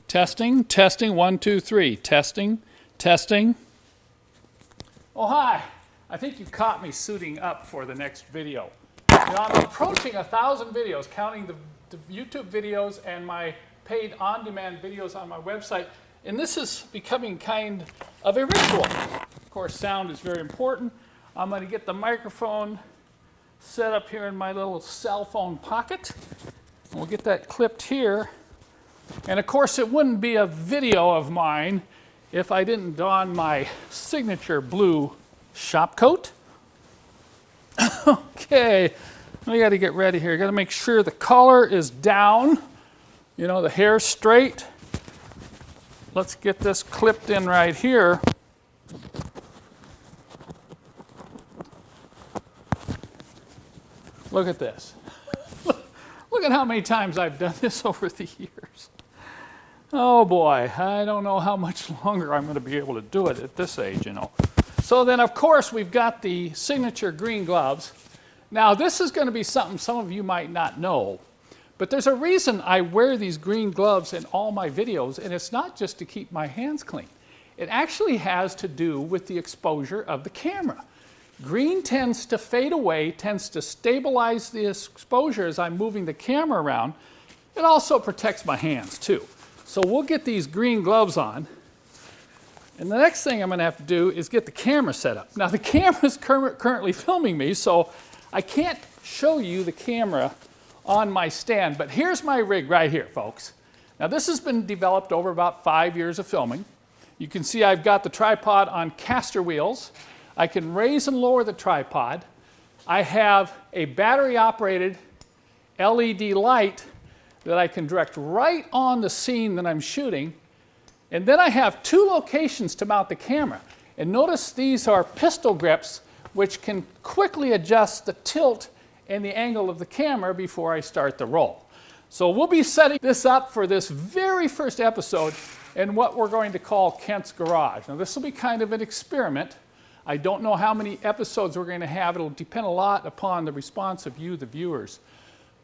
Testing, testing, 1, 2, 3. Testing, testing. Oh, hi. I think you caught me suiting up for the next video. Now, I'm approaching 1,000 videos, counting the YouTube videos and my paid on-demand videos on my website. And this is becoming kind of a ritual. Of course, sound is very important. I'm going to get the microphone set up here in my little cell phone pocket. We'll get that clipped here. And of course, it wouldn't be a video of mine if I didn't don my signature blue shop coat. Okay, we got to get ready here. Got to make sure the collar is down, you know, the hair's straight. Let's get this clipped in right here. Look at this. Look at how many times I've done this over the years. Oh boy, I don't know how much longer I'm going to be able to do it at this age, you know. So then, of course, we've got the signature green gloves. Now, this is going to be something some of you might not know, but there's a reason I wear these green gloves in all my videos, and it's not just to keep my hands clean. It actually has to do with the exposure of the camera. Green tends to fade away, tends to stabilize the exposure as I'm moving the camera around. It also protects my hands, too. So we'll get these green gloves on. And the next thing I'm going to have to do is get the camera set up. Now, the camera is currently filming me, so I can't show you the camera on my stand. But here's my rig right here, folks. Now, this has been developed over about 5 years of filming. You can see I've got the tripod on caster wheels. I can raise and lower the tripod. I have a battery-operated LED light that I can direct right on the scene that I'm shooting. And then I have 2 locations to mount the camera. And notice these are pistol grips, which can quickly adjust the tilt and the angle of the camera before I start the roll. So we'll be setting this up for this very first episode in what we're going to call Kent's Garage. Now, this will be kind of an experiment. I don't know how many episodes we're going to have. It'll depend a lot upon the response of you, the viewers.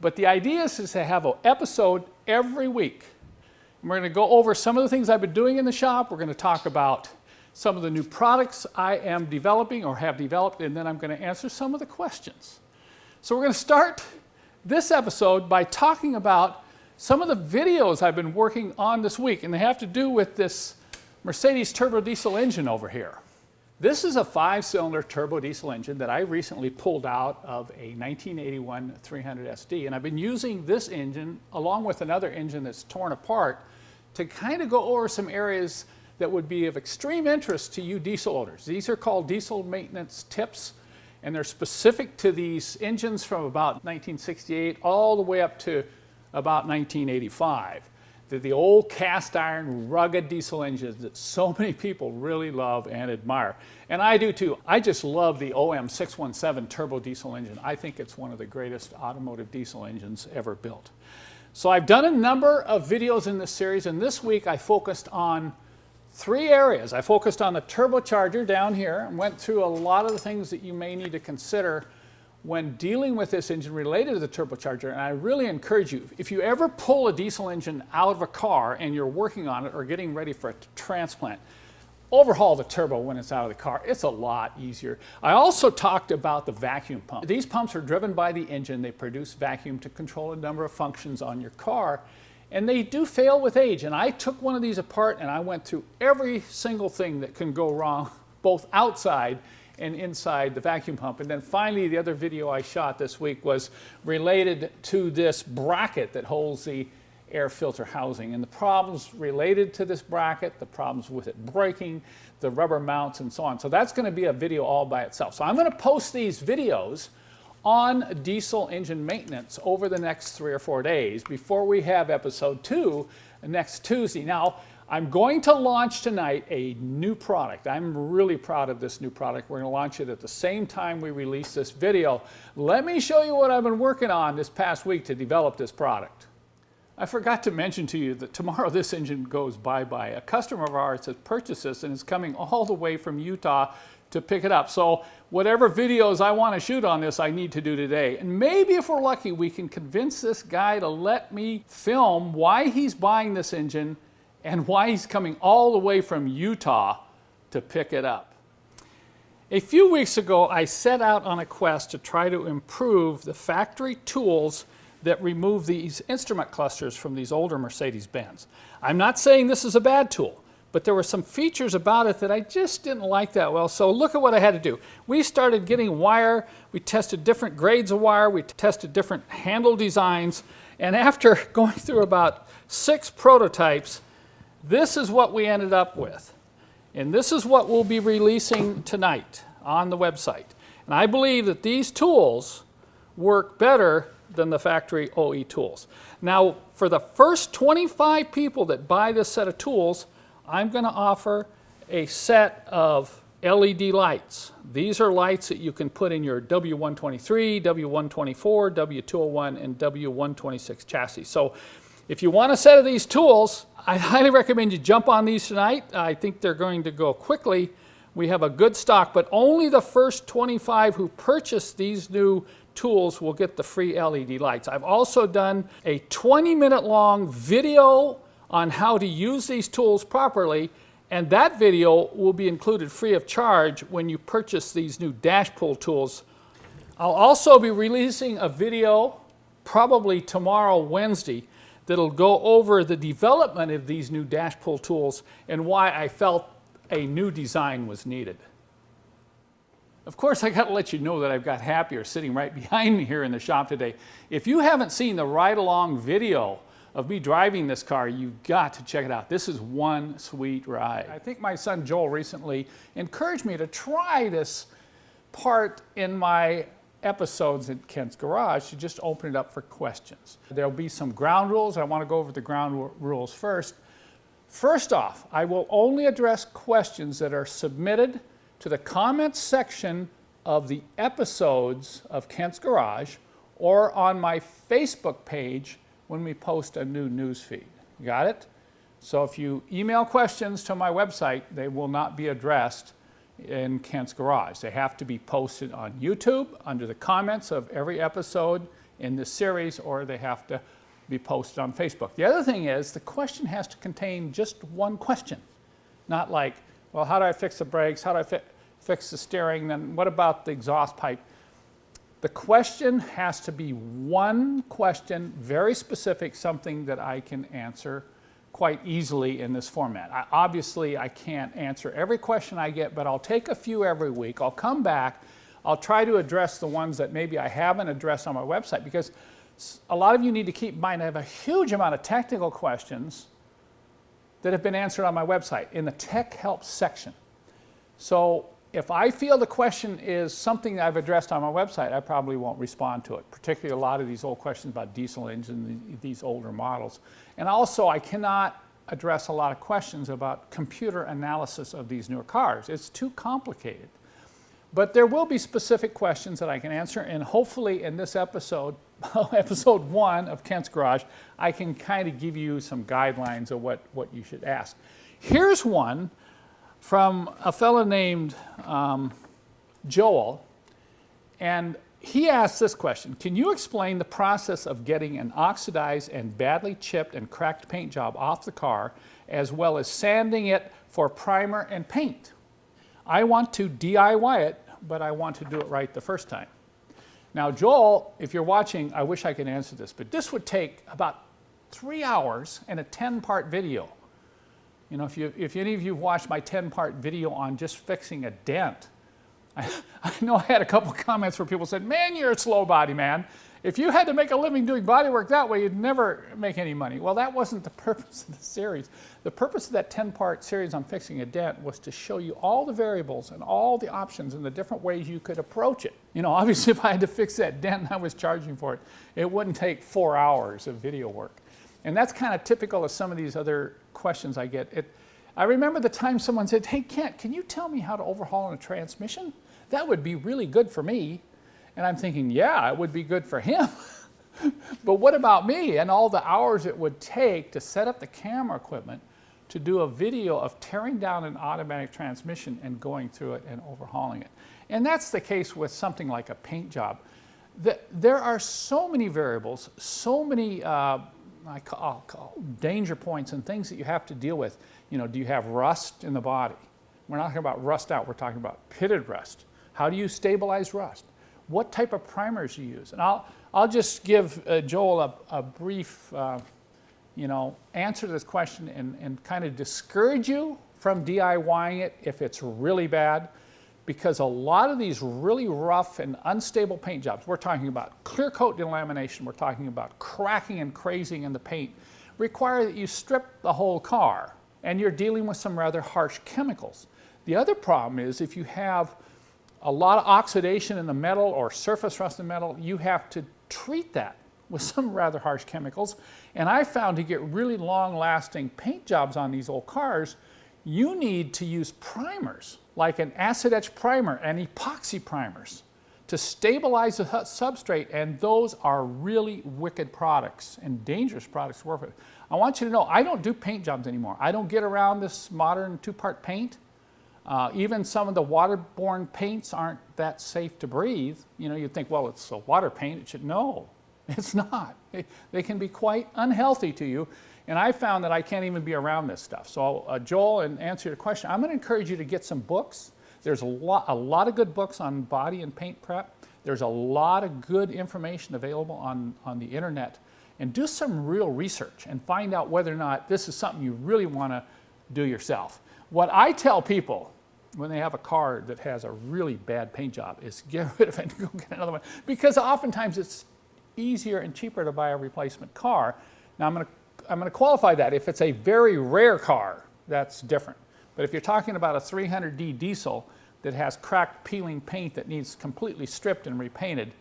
But the idea is to have an episode every week. And we're going to go over some of the things I've been doing in the shop. We're going to talk about some of the new products I am developing or have developed, and then I'm going to answer some of the questions. So we're going to start this episode by talking about some of the videos I've been working on this week, and they have to do with this Mercedes turbo diesel engine over here. This is a 5-cylinder turbo diesel engine that I recently pulled out of a 1981 300 SD, and I've been using this engine along with another engine that's torn apart to kind of go over some areas that would be of extreme interest to you diesel owners. These are called diesel maintenance tips, and they're specific to these engines from about 1968 all the way up to about 1985. They're the old cast iron, rugged diesel engines that so many people really love and admire. And I do too. I just love the OM617 turbo diesel engine. I think it's one of the greatest automotive diesel engines ever built. So I've done a number of videos in this series, and this week I focused on 3 areas. I focused on the turbocharger down here and went through a lot of the things that you may need to consider when dealing with this engine related to the turbocharger. And I really encourage you, if you ever pull a diesel engine out of a car and you're working on it or getting ready for a transplant, overhaul the turbo when it's out of the car. It's a lot easier. I also talked about the vacuum pump. These pumps are driven by the engine. They produce vacuum to control a number of functions on your car, and they do fail with age. And I took one of these apart and I went through every single thing that can go wrong, both outside and inside the vacuum pump. And then finally, the other video I shot this week was related to this bracket that holds the air filter housing and the problems related to this bracket, the problems with it breaking, the rubber mounts, and so on. So that's going to be a video all by itself. So I'm going to post these videos on diesel engine maintenance over the next 3 or 4 days before we have episode 2 next Tuesday. Now, I'm going to launch tonight a new product. I'm really proud of this new product. We're going to launch it at the same time we release this video. Let me show you what I've been working on this past week to develop this product. I forgot to mention to you that tomorrow this engine goes bye-bye. A customer of ours has purchased this and is coming all the way from Utah to pick it up. So whatever videos I want to shoot on this, I need to do today. And maybe if we're lucky, we can convince this guy to let me film why he's buying this engine and why he's coming all the way from Utah to pick it up. A few weeks ago, I set out on a quest to try to improve the factory tools that remove these instrument clusters from these older Mercedes-Benz. I'm not saying this is a bad tool, but there were some features about it that I just didn't like that well, so look at what I had to do. We started getting wire, we tested different grades of wire, we tested different handle designs, and after going through about 6 prototypes, this is what we ended up with. And this is what we'll be releasing tonight on the website. And I believe that these tools work better than the factory OE tools. Now, for the first 25 people that buy this set of tools, I'm going to offer a set of LED lights. These are lights that you can put in your W123, W124, W201, and W126 chassis. So if you want a set of these tools, I highly recommend you jump on these tonight. I think they're going to go quickly. We have a good stock, but only the first 25 who purchase these new tools will get the free LED lights. I've also done a 20-minute long video on how to use these tools properly, and that video will be included free of charge when you purchase these new dash pull tools. I'll also be releasing a video probably tomorrow, Wednesday, that'll go over the development of these new dash pull tools and why I felt a new design was needed. Of course, I got to let you know that I've got Happier sitting right behind me here in the shop today. If you haven't seen the ride-along video of me driving this car, you've got to check it out. This is one sweet ride. I think my son Joel recently encouraged me to try this part in my episodes at Kent's Garage to just open it up for questions. There'll be some ground rules. I want to go over the ground rules first. First off, I will only address questions that are submitted to the comments section of the episodes of Kent's Garage or on my Facebook page when we post a new news feed. Got it? So if you email questions to my website, they will not be addressed in Kent's Garage. They have to be posted on YouTube under the comments of every episode in this series, or they have to be posted on Facebook. The other thing is the question has to contain just one question, not like, well, how do I fix the brakes? How do I fix the steering? Then what about the exhaust pipe? The question has to be one question, very specific, something that I can answer quite easily in this format. Obviously, I can't answer every question I get, but I'll take a few every week. I'll come back. I'll try to address the ones that maybe I haven't addressed on my website, because a lot of you need to keep in mind I have a huge amount of technical questions that have been answered on my website in the Tech Help section. So if I feel the question is something that I've addressed on my website, I probably won't respond to it, particularly a lot of these old questions about diesel engines, these older models. And also, I cannot address a lot of questions about computer analysis of these newer cars. It's too complicated. But there will be specific questions that I can answer, and hopefully in this episode, episode 1 of Kent's Garage, I can kind of give you some guidelines of what you should ask. Here's one from a fellow named Joel, and he asked this question: can you explain the process of getting an oxidized and badly chipped and cracked paint job off the car, as well as sanding it for primer and paint? I want to DIY it, but I want to do it right the first time. Now, Joel, if you're watching, I wish I could answer this, but this would take about 3 hours and a 10-part video. You know, if any of you have watched my 10-part video on just fixing a dent, I know I had a couple comments where people said, man, you're a slow body man. If you had to make a living doing body work that way, you'd never make any money. Well, that wasn't the purpose of the series. The purpose of that 10-part series on fixing a dent was to show you all the variables and all the options and the different ways you could approach it. You know, obviously if I had to fix that dent and I was charging for it, it wouldn't take 4 hours of video work. And that's kind of typical of some of these other questions I get. I remember the time someone said, hey, Kent, can you tell me how to overhaul a transmission? That would be really good for me. And I'm thinking, yeah, it would be good for him. But what about me and all the hours it would take to set up the camera equipment to do a video of tearing down an automatic transmission and going through it and overhauling it? And that's the case with something like a paint job. There are so many variables, so many I'll call danger points and things that you have to deal with. You know, do you have rust in the body? We're not talking about rust out, we're talking about pitted rust. How do you stabilize rust? What type of primers you use? And I'll just give Joel a brief answer to this question and kind of discourage you from DIYing it if it's really bad, because a lot of these really rough and unstable paint jobs, we're talking about clear coat delamination, we're talking about cracking and crazing in the paint, require that you strip the whole car, and you're dealing with some rather harsh chemicals. The other problem is if you have a lot of oxidation in the metal or surface rust in the metal, you have to treat that with some rather harsh chemicals. And I found to get really long-lasting paint jobs on these old cars, you need to use primers, like an acid etch primer and epoxy primers to stabilize the substrate, and those are really wicked products and dangerous products to work with. I want you to know, I don't do paint jobs anymore. I don't get around this modern two-part paint. Even some of the waterborne paints aren't that safe to breathe. You know, you'd think, well, it's a water paint, it should, no, it's not. They can be quite unhealthy to you, and I found that I can't even be around this stuff. So Joel, in answer to your question, I'm going to encourage you to get some books. There's a lot of good books on body and paint prep. There's a lot of good information available on the internet, and do some real research and find out whether or not this is something you really want to do yourself. What I tell people when they have a car that has a really bad paint job is get rid of it and go get another one, because oftentimes it's easier and cheaper to buy a replacement car. Now I'm going to qualify that. If it's a very rare car, that's different. But if you're talking about a 300D diesel that has cracked, peeling paint that needs completely stripped and repainted,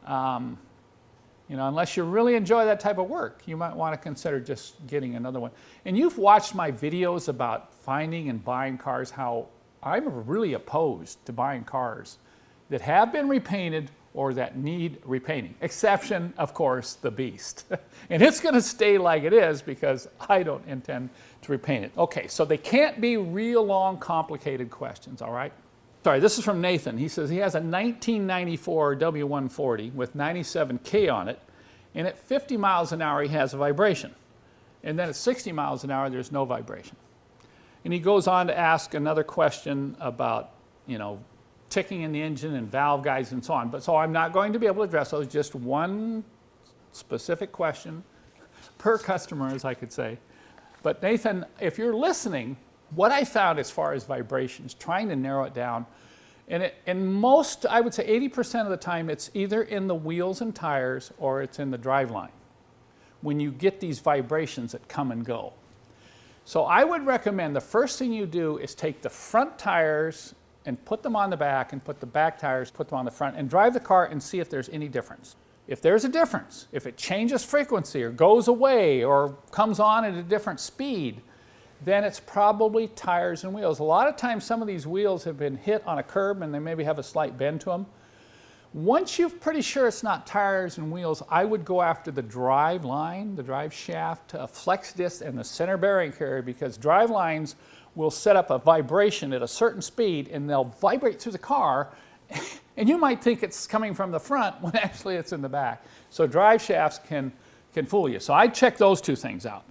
unless you really enjoy that type of work, you might want to consider just getting another one. And you've watched my videos about finding and buying cars, how I'm really opposed to buying cars that have been repainted or that need repainting. Exception, of course, the Beast. And it's going to stay like it is because I don't intend to repaint it. Okay, so they can't be real long, complicated questions, all right? Sorry, this is from Nathan. He says he has a 1994 W140 with 97K on it, and at 50 miles an hour he has a vibration. And then at 60 miles an hour there's no vibration. And he goes on to ask another question about, ticking in the engine and valve guides and so on. But so I'm not going to be able to address those, just one specific question per customer, as I could say. But Nathan, if you're listening, what I found as far as vibrations, trying to narrow it down, and most, I would say 80% of the time, it's either in the wheels and tires or it's in the driveline when you get these vibrations that come and go. So I would recommend the first thing you do is take the front tires and put them on the back, and put the back tires, put them on the front, and drive the car and see if there's any difference. If there's a difference, if it changes frequency or goes away or comes on at a different speed, then it's probably tires and wheels. A lot of times some of these wheels have been hit on a curb and they maybe have a slight bend to them. Once you're pretty sure it's not tires and wheels, I would go after the drive line, the drive shaft, flex disc, and the center bearing carrier, because drive lines will set up a vibration at a certain speed and they'll vibrate through the car, and you might think it's coming from the front when actually it's in the back. So drive shafts can fool you. So I'd check those two things out.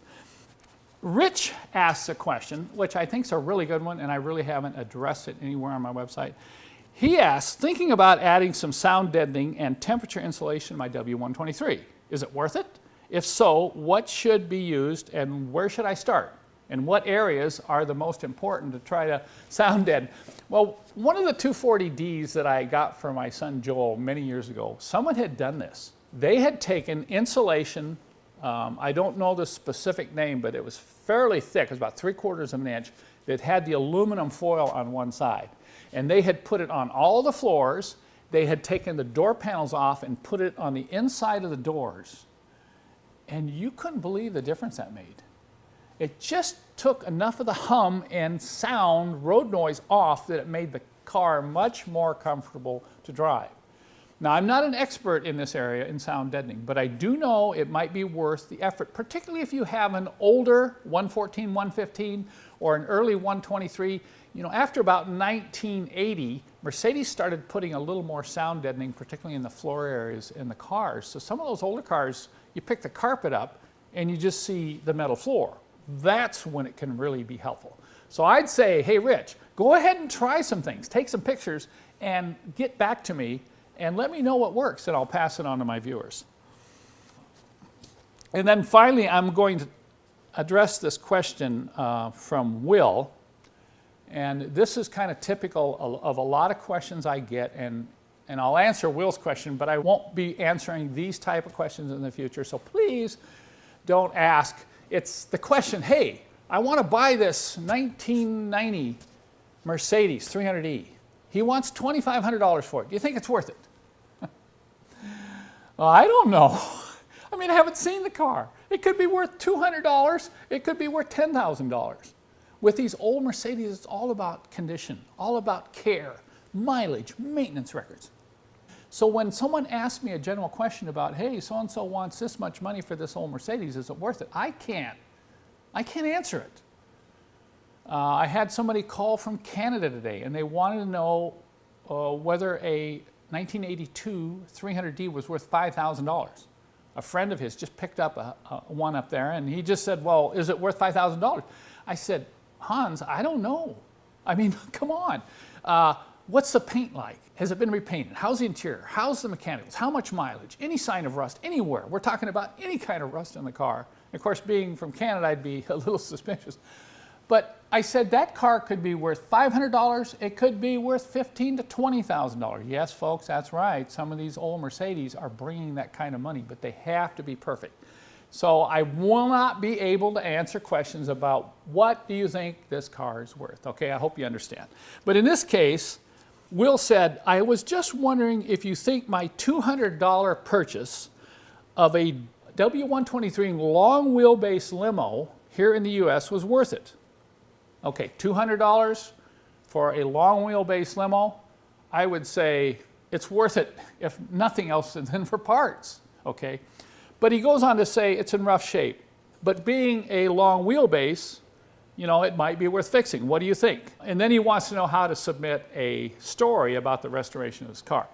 Rich asks a question, which I think is a really good one, and I really haven't addressed it anywhere on my website. He asks, thinking about adding some sound deadening and temperature insulation in my W123. Is it worth it? If so, what should be used and where should I start? And what areas are the most important to try to sound deaden? Well, one of the 240Ds that I got for my son Joel many years ago, someone had done this. They had taken insulation, I don't know the specific name, but it was fairly thick, it was about 3/4 of an inch, that had the aluminum foil on one side. And they had put it on all the floors. They had taken the door panels off and put it on the inside of the doors. And you couldn't believe the difference that made. It just took enough of the hum and sound, road noise off, that it made the car much more comfortable to drive. Now, I'm not an expert in this area in sound deadening, but I do know it might be worth the effort, particularly if you have an older 114, 115, or an early 123. After about 1980, Mercedes started putting a little more sound deadening, particularly in the floor areas in the cars. So some of those older cars, you pick the carpet up, and you just see the metal floor. That's when it can really be helpful. So I'd say, hey, Rich, go ahead and try some things. Take some pictures and get back to me and let me know what works, and I'll pass it on to my viewers. And then finally, I'm going to address this question from Will. And this is kind of typical of a lot of questions I get, and I'll answer Will's question, but I won't be answering these type of questions in the future, so please don't ask. It's the question, hey, I want to buy this 1990 Mercedes 300E. He wants $2,500 for it. Do you think it's worth it? Well, I don't know. I mean, I haven't seen the car. It could be worth $200. It could be worth $10,000. With these old Mercedes, it's all about condition, all about care, mileage, maintenance records. So when someone asks me a general question about, hey, so-and-so wants this much money for this old Mercedes, is it worth it? I can't answer it. I had somebody call from Canada today, and they wanted to know whether a 1982 300D was worth $5,000. A friend of his just picked up one up there, and he just said, well, is it worth $5,000? I said, Hans, I don't know. I mean, come on. What's the paint like? Has it been repainted? How's the interior? How's the mechanicals? How much mileage? Any sign of rust anywhere? We're talking about any kind of rust in the car. Of course, being from Canada, I'd be a little suspicious. But I said that car could be worth $500. It could be worth $15,000 to $20,000. Yes, folks, that's right. Some of these old Mercedes are bringing that kind of money, but they have to be perfect. So I will not be able to answer questions about what do you think this car is worth. Okay, I hope you understand. But in this case, Will said, I was just wondering if you think my $200 purchase of a W123 long wheelbase limo here in the US was worth it. Okay, $200 for a long wheelbase limo, I would say it's worth it, if nothing else than for parts, okay? But he goes on to say it's in rough shape. But being a long wheelbase, you know, it might be worth fixing. What do you think? And then he wants to know how to submit a story about the restoration of his car.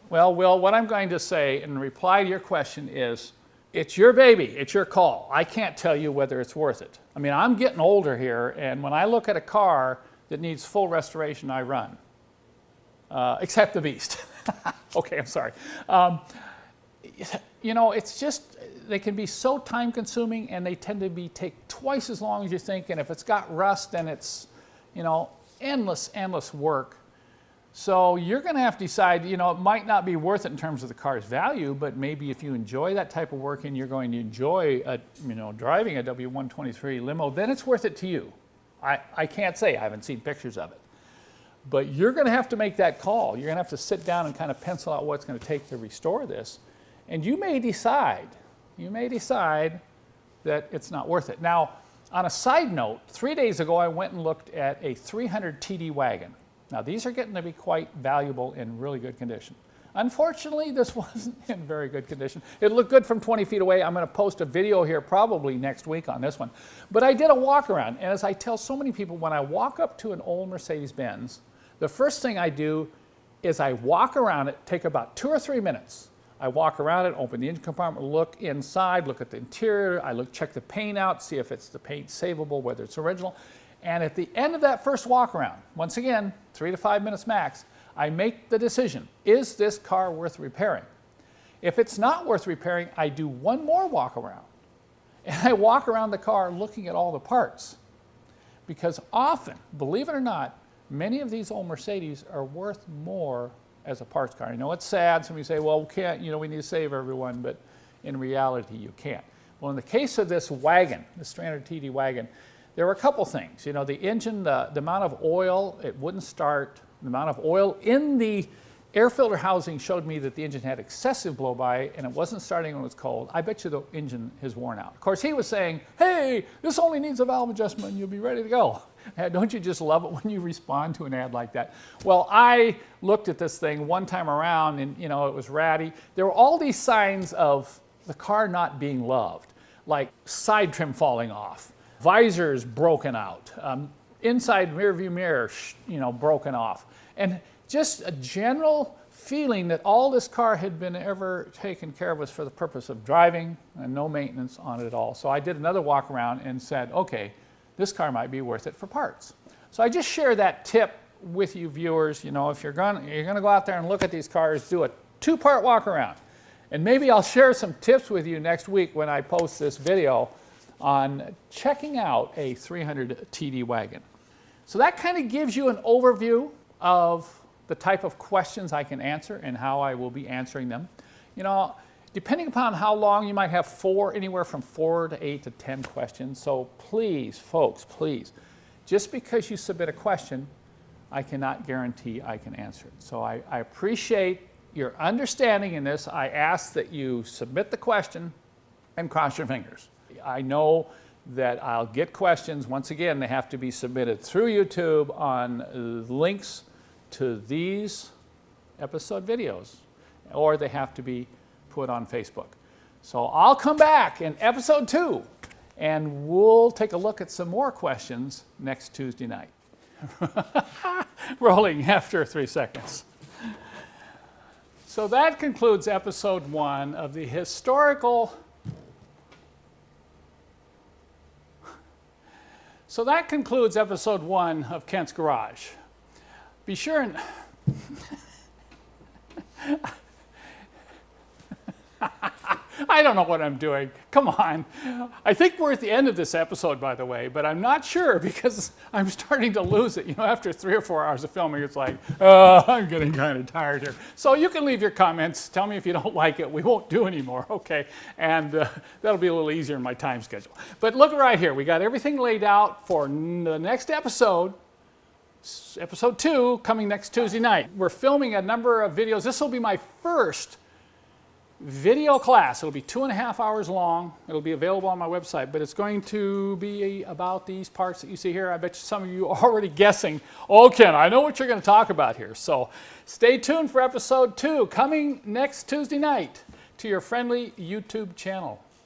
Well, Will, what I'm going to say in reply to your question is, it's your baby, it's your call. I can't tell you whether it's worth it. I mean, I'm getting older here, and when I look at a car that needs full restoration, I run. Except the Beast. Okay, I'm sorry. You know, it's just, they can be so time consuming, and they tend to take twice as long as you think, and if it's got rust, then it's, you know, endless work. So you're going to have to decide, you know, it might not be worth it in terms of the car's value, but maybe if you enjoy that type of work and you're going to enjoy, driving a W123 limo, then it's worth it to you. I can't say, I haven't seen pictures of it. But you're going to have to make that call. You're going to have to sit down and kind of pencil out what it's going to take to restore this. And you may decide that it's not worth it. Now, on a side note, 3 days ago I went and looked at a 300 TD wagon. Now, these are getting to be quite valuable in really good condition. Unfortunately, this wasn't in very good condition. It looked good from 20 feet away. I'm going to post a video here probably next week on this one. But I did a walk around, and as I tell so many people, when I walk up to an old Mercedes-Benz, the first thing I do is I walk around it, take about 2 or 3 minutes. I walk around it, open the engine compartment, look inside, look at the interior, check the paint out, see if it's the paint savable, whether it's original. And at the end of that first walk around, once again, 3 to 5 minutes max, I make the decision, is this car worth repairing? If it's not worth repairing, I do one more walk around. And I walk around the car looking at all the parts. Because often, believe it or not, many of these old Mercedes are worth more as a parts car. I know it's sad, some of you say, well, we can't, we need to save everyone, but in reality, you can't. Well, in the case of this wagon, this 300 TD wagon, there were a couple things. The engine, the amount of oil, it wouldn't start. The amount of oil in the air filter housing showed me that the engine had excessive blow-by, and it wasn't starting when it was cold. I bet you the engine is worn out. Of course, he was saying, hey, this only needs a valve adjustment and you'll be ready to go. Don't you just love it when you respond to an ad like that? Well, I looked at this thing one time around, and it was ratty. There were all these signs of the car not being loved, like side trim falling off, visors broken out, inside rear view mirror, broken off, and just a general feeling that all this car had been ever taken care of was for the purpose of driving and no maintenance on it at all. So I did another walk around and said, okay, this car might be worth it for parts. So I just share that tip with you viewers. You know, if you're gonna go out there and look at these cars, do a 2-part walk around. And maybe I'll share some tips with you next week when I post this video on checking out a 300 TD wagon. So that kind of gives you an overview of the type of questions I can answer and how I will be answering them. You know, depending upon how long, you might have anywhere from 4 to 8 to 10 questions. So please, folks, please, just because you submit a question, I cannot guarantee I can answer it. So I appreciate your understanding in this. I ask that you submit the question and cross your fingers. I know that I'll get questions. Once again, they have to be submitted through YouTube on links to these episode videos, or they have to be put on Facebook. So I'll come back in episode 2 and we'll take a look at some more questions next Tuesday night. Rolling after 3 seconds. So that concludes episode 1 of the historical. So that concludes episode 1 of Kent's Garage. Be sure and I don't know what I'm doing. Come on. I think we're at the end of this episode, by the way, but I'm not sure because I'm starting to lose it. You know, after 3 or 4 hours of filming, it's like, I'm getting kind of tired here. So you can leave your comments. Tell me if you don't like it. We won't do anymore, okay? And that'll be a little easier in my time schedule. But look right here. We got everything laid out for the next episode. Episode 2 coming next Tuesday night. We're filming a number of videos. This will be my first video class. It'll be 2.5 hours long. It'll be available on my website, but it's going to be about these parts that you see here. I bet you some of you are already guessing, oh, Ken, I know what you're going to talk about here. So stay tuned for episode 2 coming next Tuesday night to your friendly YouTube channel.